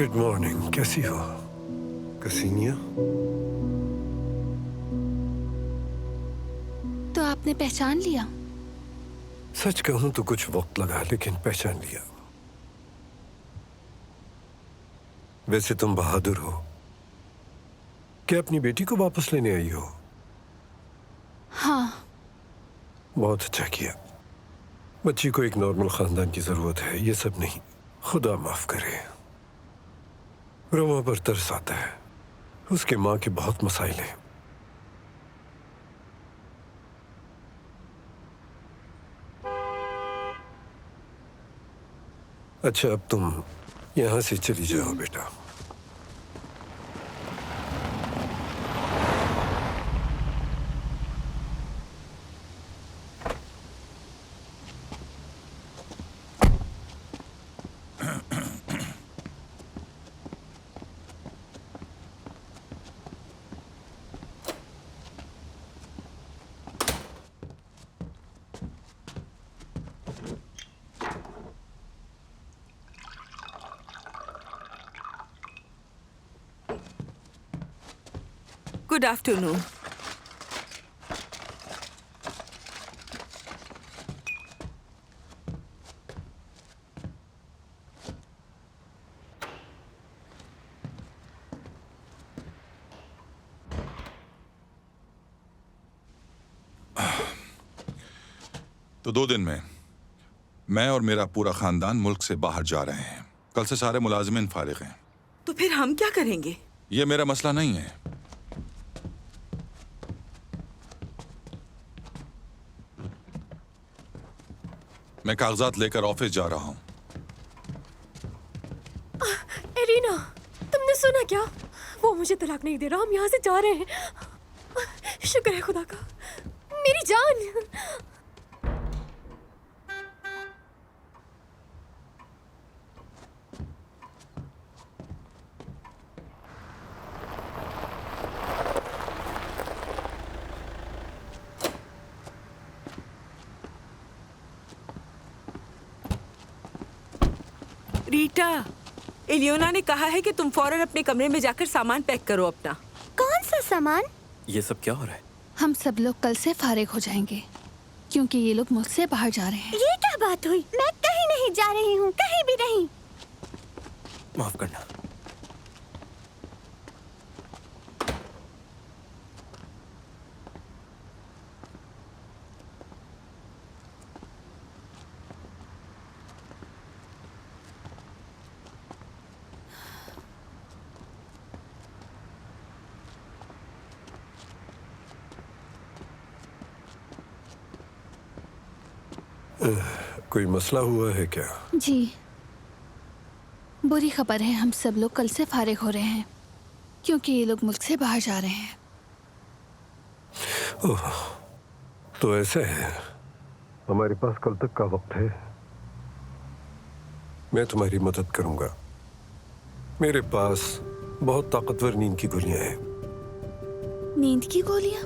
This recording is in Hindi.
गुड मॉर्निंग, कैसी हो कसीनिया? तो आपने पहचान लिया? सच कहूं तो कुछ वक्त लगा, लेकिन पहचान लिया। वैसे तुम बहादुर हो। क्या अपनी बेटी को वापस लेने आई हो? हाँ। बहुत अच्छा किया। बच्ची को एक नॉर्मल खानदान की जरूरत है, ये सब नहीं। खुदा माफ करे। रोमा पर तरस आता है। उसके माँ के बहुत मसाइल हैं। अच्छा, अब तुम यहां से चली जाओ बेटा। Good afternoon. तो 2 दिन में मैं और मेरा पूरा खानदान मुल्क से बाहर जा रहे हैं। कल से सारे मुलाजिमिन फारिग हैं। तो फिर हम क्या करेंगे? ये मेरा मसला नहीं है। मैं कागजात लेकर ऑफिस जा रहा हूं। एलिना, तुमने सुना क्या? वो मुझे तलाक नहीं दे रहा। हम यहाँ से जा रहे हैं। शुक्र है खुदा का। मेरी जान। रीटा, एलियोना ने कहा है कि तुम फौरन अपने कमरे में जाकर सामान पैक करो अपना। कौन सा सामान? ये सब क्या हो रहा है? हम सब लोग कल से फारिग हो जाएंगे क्योंकि ये लोग मुल्क से बाहर जा रहे हैं। ये क्या बात हुई? मैं कहीं नहीं जा रही हूँ, कहीं भी नहीं। माफ करना। कोई मसला हुआ है क्या? जी, बुरी खबर है। हम सब लोग कल से फारिग हो रहे हैं क्योंकि ये लोग मुल्क से बाहर जा रहे हैं। ओह, तो ऐसा है। हमारे पास कल तक का वक्त है। मैं तुम्हारी मदद करूंगा। मेरे पास बहुत ताकतवर नींद की गोलियां हैं। नींद की गोलियां?